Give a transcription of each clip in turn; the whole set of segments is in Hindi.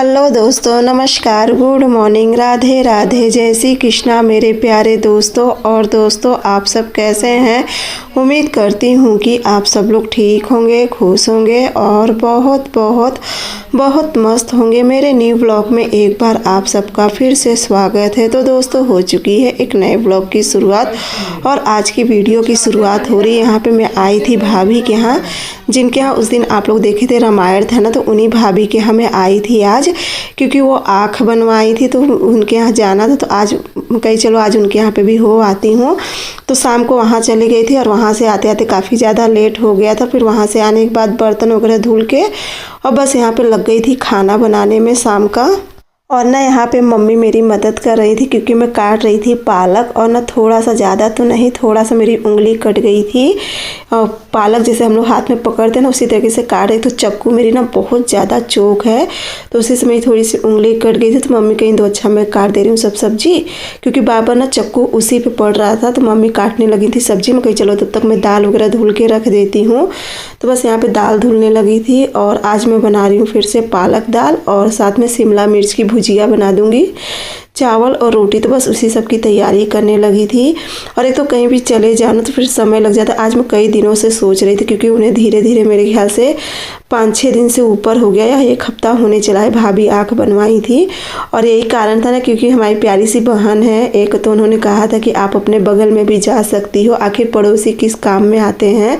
हेलो दोस्तों, नमस्कार, गुड मॉर्निंग, राधे राधे, जय श्री कृष्णा मेरे प्यारे दोस्तों। और दोस्तों, आप सब कैसे हैं? उम्मीद करती हूँ कि आप सब लोग ठीक होंगे, खुश होंगे और बहुत बहुत बहुत मस्त होंगे। मेरे न्यू ब्लॉग में एक बार आप सबका फिर से स्वागत है। तो दोस्तों, हो चुकी है एक नए ब्लॉग की शुरुआत और आज की वीडियो की शुरुआत हो रही है। यहाँ पे मैं आई थी भाभी के यहाँ, जिनके यहाँ उस दिन आप लोग देखे थे रामायण था ना, तो उन्हीं भाभी के यहाँ मैं आई थी आज, क्योंकि वो आँख बनवाई थी तो उनके यहाँ जाना था। तो आज कहीं चलो आज उनके यहाँ पे भी हो आती हूँ। तो शाम को वहाँ चली गई थी और वहाँ से आते आते काफ़ी ज़्यादा लेट हो गया था। फिर वहाँ से आने के बाद बर्तन वगैरह धुल के और बस यहाँ पे लग गई थी खाना बनाने में शाम का। और ना यहाँ पे मम्मी मेरी मदद कर रही थी, क्योंकि मैं काट रही थी पालक। और ना थोड़ा सा ज़्यादा तो नहीं, थोड़ा सा मेरी उंगली कट गई थी। और पालक जैसे हम लोग हाथ में पकड़ते हैं ना, उसी तरीके से काट रही। तो चक्कू मेरी ना बहुत ज़्यादा चोक है, तो उसी से मेरी थोड़ी सी उंगली कट गई थी। तो मम्मी कहीं दो अच्छा मैं काट दे रही हूँ सब सब्जी, क्योंकि बार ना चक्कू उसी पे पड़ रहा था। तो मम्मी काटने लगी थी सब्जी में, कहीं चलो तब तक मैं दाल वगैरह धुल के रख देती हूँ। तो बस यहाँ पर दाल धुलने लगी थी और आज मैं बना रही हूँ फिर से पालक दाल और साथ में शिमला मिर्च की भुजिया बना दूँगी, चावल और रोटी। तो बस उसी सब की तैयारी करने लगी थी। और एक तो कहीं भी चले जाना तो फिर समय लग जाता। आज मैं कई दिनों से सोच रही थी, क्योंकि उन्हें धीरे धीरे मेरे ख्याल से 5-6 दिन से ऊपर हो गया या 1 हफ्ता होने चला है, भाभी आँख बनवाई थी। और यही कारण था ना, क्योंकि हमारी प्यारी सी बहन है एक, तो उन्होंने कहा था कि आप अपने बगल में भी जा सकती हो, आखिर पड़ोसी किस काम में आते हैं।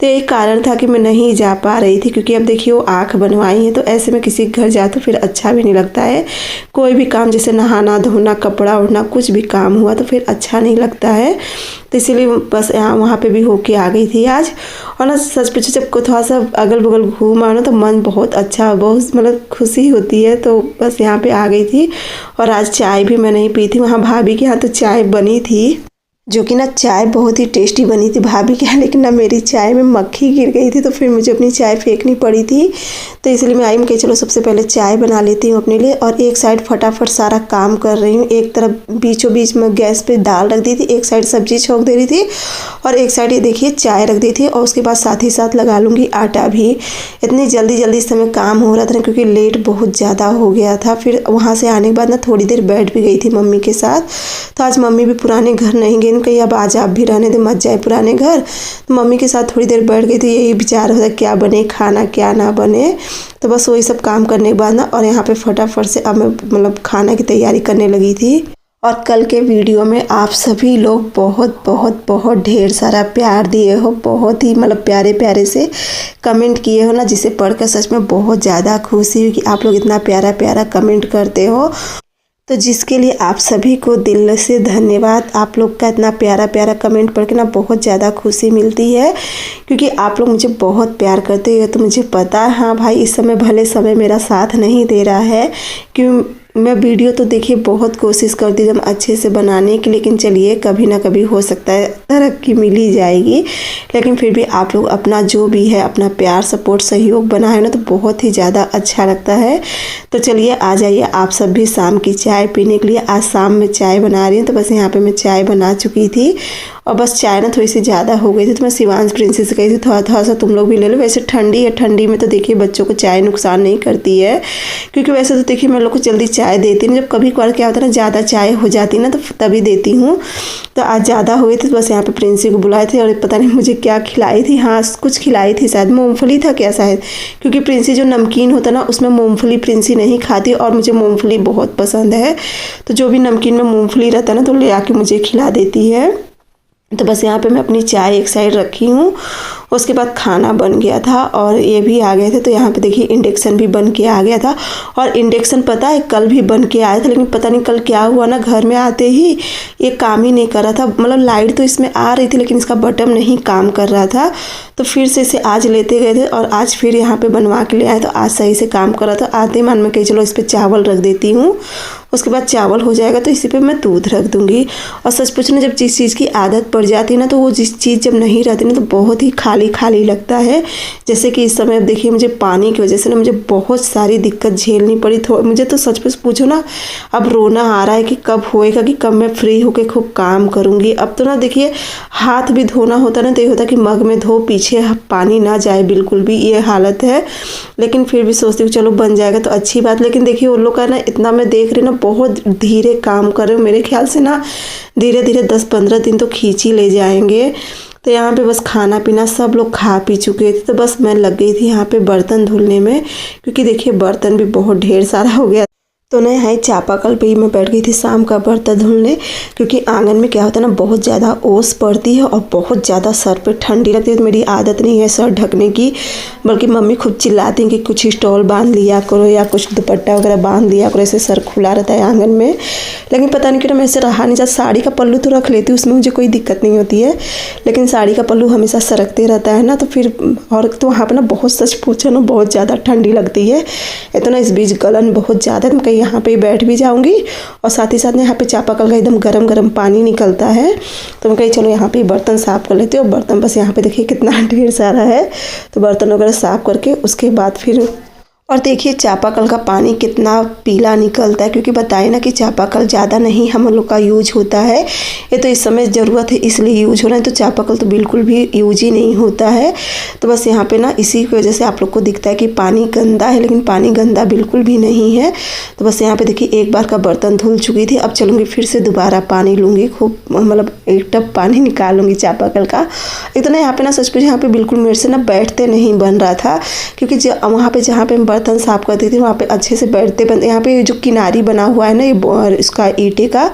तो यही कारण था कि मैं नहीं जा पा रही थी, क्योंकि अब देखिए वो आँख बनवाई है, तो ऐसे में किसी के घर जाए तो फिर अच्छा भी नहीं लगता है। कोई भी काम जैसे नहाना धोना, कपड़ा उड़ना, कुछ भी काम हुआ तो फिर अच्छा नहीं लगता है। तो इसीलिए बस यहाँ वहाँ पे भी होके आ गई थी आज। और ना सच पूछो, जब को थोड़ा सा अगल बगल घूम आओ ना तो मन बहुत अच्छा, बहुत मतलब खुशी होती है। तो बस यहाँ पे आ गई थी। और आज चाय भी मैं नहीं पी थी, वहाँ भाभी के यहाँ तो चाय बनी थी, जो कि ना चाय बहुत ही टेस्टी बनी थी भाभी के यहाँ। लेकिन ना मेरी चाय में मक्खी गिर गई थी, तो फिर मुझे अपनी चाय फेंकनी पड़ी थी। तो इसलिए मैं आई, मैं कही चलो सबसे पहले चाय बना लेती हूँ अपने लिए। और एक साइड फटाफट सारा काम कर रही हूँ। एक तरफ बीचों बीच में गैस पे दाल रख दी थी, एक साइड सब्जी छोंक दे रही थी और एक साइड ये देखिए चाय रख दी थी। और उसके बाद साथ ही साथ लगा लूँगी आटा भी। इतनी जल्दी जल्दी इस समय काम हो रहा था ना, क्योंकि लेट बहुत ज़्यादा हो गया था। फिर वहाँ से आने के बाद ना थोड़ी देर बैठ भी गई थी मम्मी के साथ। तो आज मम्मी भी पुराने घर नहीं गई, कहीं अब आज आप भी रहने दे, मत जाए पुराने घर। तो मम्मी के साथ थोड़ी देर बैठ गई थी, यही विचार होता क्या बने खाना क्या ना बने। तो बस वही सब काम करने के बाद ना, और यहाँ पे फटाफट से अब मैं मतलब खाना की तैयारी करने लगी थी। और कल के वीडियो में आप सभी लोग बहुत बहुत बहुत ढेर सारा प्यार दिए हो, बहुत ही मतलब प्यारे प्यारे से कमेंट किए हो ना, जिसे पढ़कर सच में बहुत ज़्यादा खुशी हुई कि आप लोग इतना प्यारा प्यारा कमेंट करते हो। तो जिसके लिए आप सभी को दिल से धन्यवाद। आप लोग का इतना प्यारा प्यारा कमेंट पढ़ के ना बहुत ज़्यादा खुशी मिलती है, क्योंकि आप लोग मुझे बहुत प्यार करते हो। तो मुझे पता है हाँ भाई, इस समय भले समय मेरा साथ नहीं दे रहा है, क्यों मैं वीडियो तो देखिए बहुत कोशिश करती हूँ अच्छे से बनाने की, लेकिन चलिए कभी ना कभी हो सकता है तरक्की मिल ही जाएगी। लेकिन फिर भी आप लोग अपना जो भी है अपना प्यार सपोर्ट सहयोग बना है ना, तो बहुत ही ज़्यादा अच्छा लगता है। तो चलिए आ जाइए आप सब भी शाम की चाय पीने के लिए। आज शाम में चाय बना रही हूँ। तो बस यहाँ पे मैं चाय बना चुकी थी और बस चाय ना थोड़ी सी ज़्यादा हो गई थी, तो मैं शिवांश प्रिंसेस से कही थी थोड़ा थोड़ा सा तुम लोग भी ले लो। वैसे ठंडी है, ठंडी में तो देखिए बच्चों को चाय नुकसान नहीं करती है, क्योंकि वैसे तो देखिए मैं लोग को जल्दी चाय देती नहीं। जब कभी कभार क्या होता है ना, ज़्यादा चाय हो जाती है ना, तो तभी देती हूँ। तो आज ज़्यादा हो गई थी, तो बस यहाँ पे प्रिंसी को बुलाए थे और पता नहीं मुझे क्या खिलाई थी। हाँ कुछ खिलाई थी, शायद मूँगफली था क्या शायद, क्योंकि प्रिंसी जो नमकीन होता ना उसमें मूँगफली प्रिंसी नहीं खाती और मुझे मूँगफली बहुत पसंद है। तो जो भी नमकीन में मूँगफली रहता है ना, तो ले आके मुझे खिला देती है। तो बस यहाँ पे मैं अपनी चाय एक साइड रखी हूँ। उसके बाद खाना बन गया था और ये भी आ गए थे। तो यहाँ पे देखिए इंडक्शन भी बन के आ गया था। और इंडक्शन पता है कल भी बन के आया था, लेकिन पता नहीं कल क्या हुआ ना, घर में आते ही ये काम ही नहीं कर रहा था। मतलब लाइट तो इसमें आ रही थी, लेकिन इसका बटन नहीं काम कर रहा था। तो फिर से इसे आज लेते गए थे और आज फिर यहाँ पे बनवा के ले आए, तो आज सही से काम कर रहा था। आते मन में कही चलो इस पर चावल रख देती हूँ। उसके बाद चावल हो जाएगा तो इसी पे मैं दूध रख दूँगी। और सच पूछो ना, जब जिस चीज़ की आदत पड़ जाती है ना, तो वो जिस चीज़ जब नहीं रहती ना तो बहुत ही खाली खाली लगता है। जैसे कि इस समय अब देखिए मुझे पानी की वजह से ना मुझे बहुत सारी दिक्कत झेलनी पड़ी। मुझे तो सच पूछो ना, अब रोना आ रहा है कि कब होएगा, कि कब मैं फ्री होकर खूब काम करूँगी। अब तो ना देखिए हाथ भी धोना होता ना तो ये होता कि मग में धो, पीछे पानी ना जाए बिल्कुल भी, ये हालत है। लेकिन फिर भी सोचती हूँ चलो बन जाएगा तो अच्छी बात। लेकिन देखिए उन लोग का ना इतना मैं देख रही ना बहुत धीरे काम कर रहे हो। मेरे ख्याल से ना धीरे धीरे 10-15 दिन तो खींच ही ले जाएंगे। तो यहाँ पे बस खाना पीना सब लोग खा पी चुके थे, तो बस मैं लग गई थी यहाँ पे बर्तन धुलने में, क्योंकि देखिए बर्तन भी बहुत ढेर सारा हो गया। तो ना यहाँ चापाकल पे ही मैं बैठ गई थी शाम का बर्तन धुलने, क्योंकि आंगन में क्या होता है ना बहुत ज़्यादा ओस पड़ती है और बहुत ज़्यादा सर पे ठंडी लगती है। तो मेरी आदत नहीं है सर ढकने की, बल्कि मम्मी खुद चिल्लाती हैं कि कुछ स्टॉल बांध लिया करो या कुछ दुपट्टा वगैरह बांध लिया करो, ऐसे सर खुला रहता है आंगन में। लेकिन पता नहीं क्यों मैं ऐसे रहा नहीं जाता। साड़ी का पल्लू तो रख लेती हूँ, उसमें मुझे कोई दिक्कत नहीं होती है, लेकिन साड़ी का पल्लू हमेशा सरकते रहता है ना, तो फिर और तो वहाँ पर ना बहुत सच पूछो ना बहुत ज़्यादा ठंडी लगती है। तो ना इस बीच गलन बहुत ज़्यादा है, कहीं यहाँ पे बैठ भी जाऊंगी और साथ ही साथ यहाँ पे चापाकल का एकदम गरम गरम पानी निकलता है। तो मैं कही चलो यहाँ पे बर्तन साफ़ कर लेते हो। बर्तन बस यहाँ पे देखिए कितना ढेर सारा है, तो बर्तन वगैरह साफ़ करके उसके बाद फिर और देखिए चापाकल का पानी कितना पीला निकलता है, क्योंकि बताए ना कि चापाकल ज़्यादा नहीं हम लोग का यूज होता है। ये तो इस समय ज़रूरत है इसलिए यूज हो रहा है, तो चापाकल तो बिल्कुल भी यूज ही नहीं होता है। तो बस यहाँ पे ना इसी की वजह से आप लोग को दिखता है कि पानी गंदा है, लेकिन पानी गंदा बिल्कुल भी नहीं है। तो बस यहाँ पे देखिए एक बार का बर्तन धुल चुकी थी, अब चलूँगी फिर से दोबारा पानी लूँगी, खूब मतलब एक टब पानी निकालूंगी चापाकल का। एक तो ना यहाँ पे ना सच पूछे यहाँ पे बिल्कुल मेरे से ना बैठते नहीं बन रहा था, क्योंकि वहाँ पे जहाँ पे बर्तन साफ करती थी वहाँ पे अच्छे से बैठते बन। यहाँ पे जो किनारी बना हुआ है ना ये इसका ईंटे का,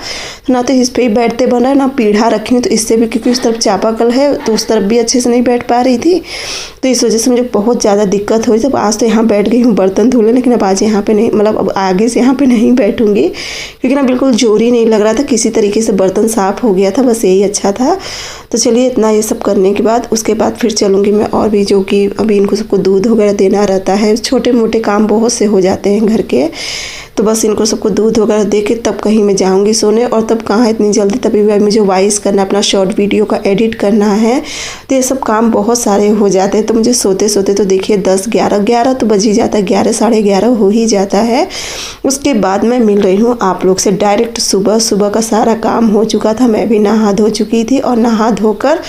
ना तो इस पे ही बैठते बन रहा है ना पीढ़ा रखी हूँ, तो इससे भी क्योंकि उस तरफ चापाकल है तो उस तरफ भी अच्छे से नहीं बैठ पा रही थी, तो इस वजह से मुझे बहुत ज़्यादा दिक्कत हुई। तब आज तो यहाँ बैठ गई हूँ बर्तन धुलने, लेकिन अब आज यहाँ पे नहीं, मतलब अब आगे से यहाँ पे नहीं बैठूंगी, क्योंकि ना बिल्कुल जोर ही नहीं लग रहा था, किसी तरीके से बर्तन साफ हो गया था, बस यही अच्छा था। तो चलिए इतना ये सब करने के बाद उसके बाद फिर चलूँगी मैं और भी, जो कि अभी इनको सबको दूध वगैरह देना रहता है, छोटे मोटे काम बहुत से हो जाते हैं घर के, तो बस इनको सबको दूध वगैरह दे के तब कहीं मैं जाऊंगी सोने। और तब कहाँ इतनी जल्दी, तभी मुझे वॉइस करना, अपना शॉर्ट वीडियो का एडिट करना है, तो ये सब काम बहुत सारे हो जाते हैं। तो मुझे सोते सोते तो देखिए 10-11 तो बज ही जाता है, 11 साढ़े 11 हो ही जाता है। उसके बाद मैं मिल रही हूँ आप लोग से डायरेक्ट। सुबह का सारा काम हो चुका था, मैं भी नहा धो चुकी थी, और नहा धोकर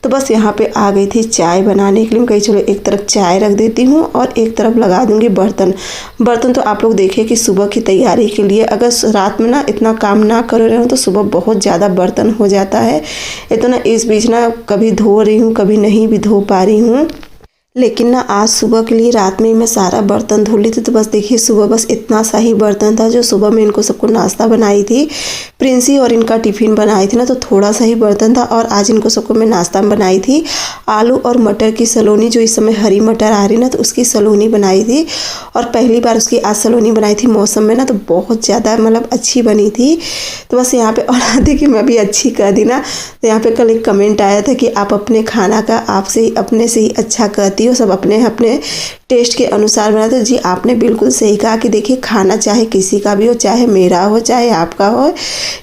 तो बस यहाँ पे आ गई थी चाय बनाने के लिए। मैं कही चलो एक तरफ चाय रख देती हूँ और एक तरफ लगा दूँगी बर्तन। तो आप लोग देखिए कि सुबह की तैयारी के लिए अगर रात में ना इतना काम ना कर रहे हो तो सुबह बहुत ज़्यादा बर्तन हो जाता है। ये तो ना इस बीच ना कभी धो रही हूँ, कभी नहीं भी धो पा रही हूँ, लेकिन ना आज सुबह के लिए रात में ही मैं सारा बर्तन धो ली थी। तो बस देखिए सुबह बस इतना सा ही बर्तन था, जो सुबह में इनको सबको नाश्ता बनाई थी, प्रिंसी और इनका टिफ़िन बनाई थी ना, तो थोड़ा सा ही बर्तन था। और आज इनको सबको मैं नाश्ता में बनाई थी आलू और मटर की सलोनी, जो इस समय हरी मटर आ रही ना, तो उसकी सलोनी बनाई थी। और पहली बार उसकी आज सलोनी बनाई थी मौसम में ना, तो बहुत ज़्यादा मतलब अच्छी बनी थी। तो बस यहाँ पर, और देखिए मैं भी अच्छी कर दी ना, तो यहाँ पर कल एक कमेंट आया था कि आप अपने खाना का आपसे अपने से ही अच्छा करती, सब अपने अपने टेस्ट के अनुसार बनाते। जी आपने बिल्कुल सही कहा कि देखिए खाना चाहे किसी का भी हो, चाहे मेरा हो चाहे आपका हो,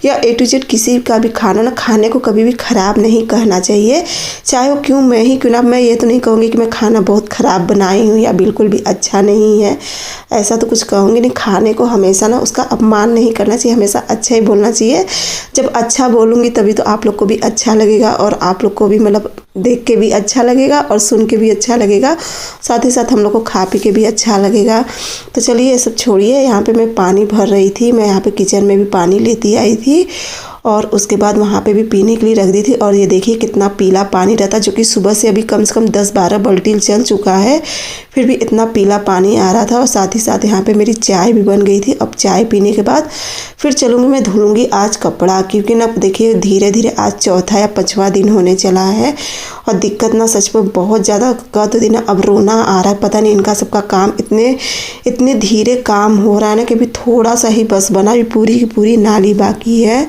या A to Z किसी का भी खाना ना, खाने को कभी भी ख़राब नहीं कहना चाहिए, चाहे वो क्यों मैं ही क्यों ना। मैं ये तो नहीं कहूँगी कि मैं खाना बहुत ख़राब बनाई हूँ या बिल्कुल भी अच्छा नहीं है, ऐसा तो कुछ कहूँगी नहीं। खाने को हमेशा ना उसका अपमान नहीं करना चाहिए, हमेशा अच्छा ही बोलना चाहिए। जब अच्छा बोलूँगी तभी तो आप लोग को भी अच्छा लगेगा, और आप लोग को भी मतलब देख के भी अच्छा लगेगा और सुन के भी अच्छा लगेगा, साथ ही साथ हम लोग को खा पी के भी अच्छा लगेगा। तो चलिए ये सब छोड़िए, यहाँ पे मैं पानी भर रही थी, मैं यहाँ पे किचन में भी पानी लेती आई थी और उसके बाद वहाँ पे भी पीने के लिए रख दी थी। और ये देखिए कितना पीला पानी रहता, जो कि सुबह से अभी कम से कम 10-12 बाल्टी चल चुका है, फिर भी इतना पीला पानी आ रहा था। और साथ ही साथ यहाँ पे मेरी चाय भी बन गई थी। अब चाय पीने के बाद फिर चलूँगी मैं धुलूँगी आज कपड़ा, क्योंकि ना देखिए धीरे धीरे आज चौथा या 5वां दिन होने चला है और दिक्कत ना सच में बहुत ज़्यादा कह तो देना, अब रोना आ रहा है। पता नहीं इनका सबका काम इतने धीरे काम हो रहा है ना कि अभी थोड़ा सा ही बस बना, अभी पूरी की पूरी नाली बाकी है।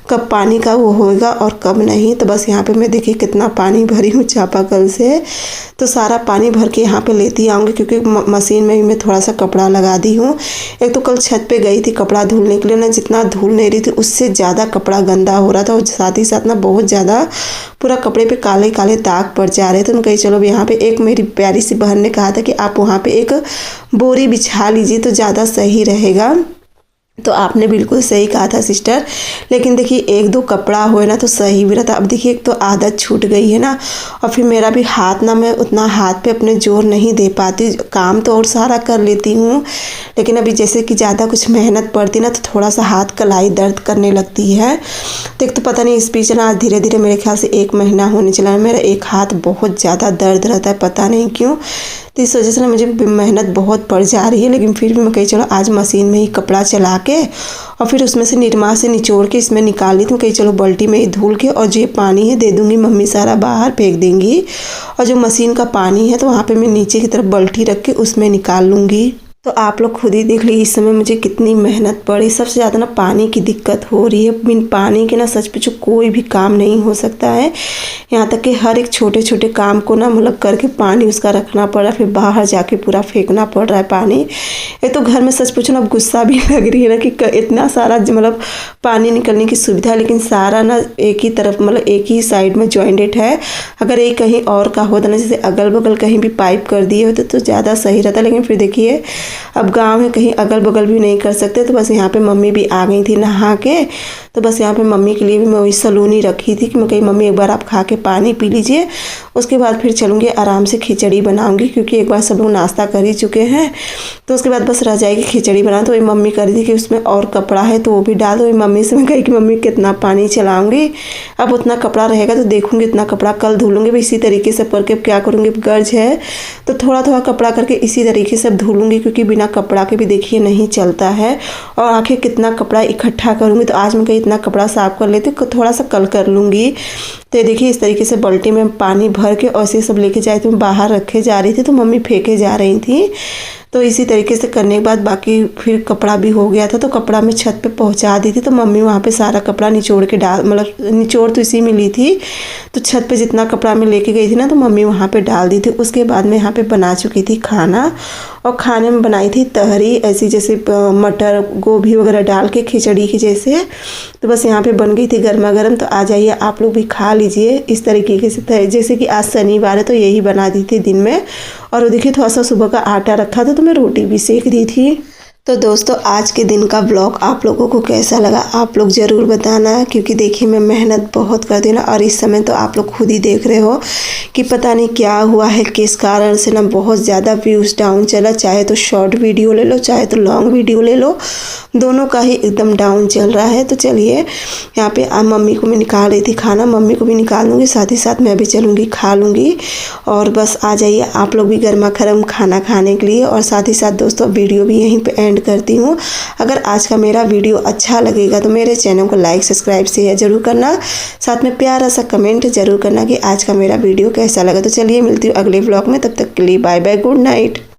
कब पानी का वो होगा और कब नहीं। तो बस यहाँ पे मैं देखिए कितना पानी भरी हूँ चापाकल से, तो सारा पानी भर के यहाँ पे लेती आऊँगी, क्योंकि मशीन में भी मैं थोड़ा सा कपड़ा लगा दी हूँ। एक तो कल छत पे गई थी कपड़ा धुलने के लिए ना, जितना धुल नहीं रही थी उससे ज़्यादा कपड़ा गंदा हो रहा था, और साथ ही साथ ना बहुत ज़्यादा पूरा कपड़े पे काले काले दाग पड़ जा रहे थे। तो मैं कही चलो यहाँ पे एक मेरी प्यारी सी बहन ने कहा था कि आप वहाँ पे एक बोरी बिछा लीजिए तो ज़्यादा सही रहेगा। तो आपने बिल्कुल सही कहा था सिस्टर, लेकिन देखिए एक दो कपड़ा हो ना तो सही भी रहता। अब देखिए एक तो आदत छूट गई है ना, और फिर मेरा भी हाथ ना, मैं उतना हाथ पे अपने जोर नहीं दे पाती। काम तो और सारा कर लेती हूँ, लेकिन अभी जैसे कि ज़्यादा कुछ मेहनत पड़ती ना तो थोड़ा सा हाथ कलाई दर्द करने लगती है। तो एक तो पता नहीं इस बीच ना धीरे धीरे मेरे ख्याल से 1 महीना होने चला है, मेरा एक हाथ बहुत ज़्यादा दर्द रहता है, पता नहीं क्यों। तो इस वजह से ना मुझे मेहनत बहुत पड़ जा रही है, लेकिन फिर भी मैं कही चलो आज मशीन में ही कपड़ा चला के और फिर उसमें से निरमा से निचोड़ के इसमें निकाल ली। तो कही चलो बाल्टी में ही धुल के और जो पानी है दे दूँगी, मम्मी सारा बाहर फेंक देंगी, और जो मशीन का पानी है तो वहाँ पे मैं नीचे की तरफ बाल्टी रख के उसमें निकाल लूँगी। तो आप लोग खुद ही देख लीजिए इस समय मुझे कितनी मेहनत पड़ी। सबसे ज़्यादा ना पानी की दिक्कत हो रही है, बिन पानी के ना सच पूछो कोई भी काम नहीं हो सकता है। यहाँ तक कि हर एक छोटे छोटे काम को ना मतलब करके पानी उसका रखना पड़ रहा है, फिर बाहर जाके पूरा फेंकना पड़ रहा है पानी। एक तो घर में सच पूछो ना अब गुस्सा भी लग रही है ना कि इतना सारा मतलब पानी निकलने की सुविधा, लेकिन सारा ना एक ही तरफ मतलब एक ही साइड में जॉइंटेड है। अगर एक कहीं और का होता ना, जैसे अगल बगल कहीं भी पाइप कर दिए होते तो ज़्यादा सही रहता, लेकिन फिर देखिए अब गांव है कहीं अगल बगल भी नहीं कर सकते। तो बस यहाँ पे मम्मी भी आ गई थी नहा के, तो बस यहाँ पे मम्मी के लिए भी मैं वही सलूनी रखी थी कि मैं कही मम्मी एक बार आप खा के पानी पी लीजिए, उसके बाद फिर चलूँगी आराम से खिचड़ी बनाऊँगी, क्योंकि एक बार सब लोग नाश्ता कर ही चुके हैं। तो उसके बाद बस रह जाएगी खिचड़ी बनाना। तो वही मम्मी कर रही थी कि उसमें और कपड़ा है तो वो भी डाल दो। वही मम्मी से मैं कही कि मम्मी कितना पानी चलाऊँगी, अब उतना कपड़ा रहेगा तो देखूँगी, इतना कपड़ा कल धुलूँगी। इसी तरीके से करके क्या करूँगी, गर्ज है तो थोड़ा थोड़ा कपड़ा करके इसी तरीके से धुलूँगी, क्योंकि बिना कपड़ा के भी देखिए नहीं चलता है। और आखिर कितना कपड़ा इकट्ठा करूँगी, तो आज मैं कहीं इतना कपड़ा साफ कर लेती, थोड़ा सा कल कर लूँगी। तो देखिए इस तरीके से बाल्टी में पानी भर के और सब लेके जाए तो बाहर रखे जा रही थी, तो मम्मी फेंके जा रही थी। तो इसी तरीके से करने के बाद बाकी फिर कपड़ा भी हो गया था, तो कपड़ा मैं छत पे पहुंचा दी थी। तो मम्मी वहाँ पे सारा कपड़ा निचोड़ के डाल, मतलब निचोड़ तो इसी में ली थी, तो छत पे जितना कपड़ा मैं लेके गई थी ना तो मम्मी वहाँ पे डाल दी थी। उसके बाद मैं यहाँ पे बना चुकी थी खाना, और खाने में बनाई थी तहरी, ऐसी जैसे मटर गोभी वगैरह डाल के खिचड़ी की जैसे। तो बस यहाँ पे बन गई थी गर्मा गर्म। तो आ जाइए आप लोग भी खा लीजिए इस तरीके से। जैसे कि आज शनिवार है तो यही बना दी थी दिन में, और देखिए थोड़ा सा सुबह का आटा रखा था तो मैं रोटी भी सेक दी थी। तो दोस्तों आज के दिन का ब्लॉग आप लोगों को कैसा लगा आप लोग ज़रूर बताना, क्योंकि देखिए मैं मेहनत बहुत करती हूँ ना, और इस समय तो आप लोग खुद ही देख रहे हो कि पता नहीं क्या हुआ है, किस कारण से ना बहुत ज़्यादा व्यूज़ डाउन चला। चाहे तो शॉर्ट वीडियो ले लो चाहे तो लॉन्ग वीडियो ले लो, दोनों का ही एकदम डाउन चल रहा है। तो चलिए यहाँ पे मम्मी को मैं निकाल रही थी खाना, मम्मी को भी निकाल लूँगी, साथ ही साथ मैं भी चलूँगी खा लूँगी। और बस आ जाइए आप लोग भी गर्मा गर्म खाना खाने के लिए। और साथ ही साथ दोस्तों वीडियो भी यहीं पे एंड करती हूँ। अगर आज का मेरा वीडियो अच्छा लगेगा तो मेरे चैनल को लाइक सब्सक्राइब शेयर जरूर करना, साथ में प्यारा सा कमेंट जरूर करना कि आज का मेरा वीडियो कैसा लगा। तो चलिए मिलती हूँ अगले व्लॉग में, तब तक के लिए बाय बाय, गुड नाइट।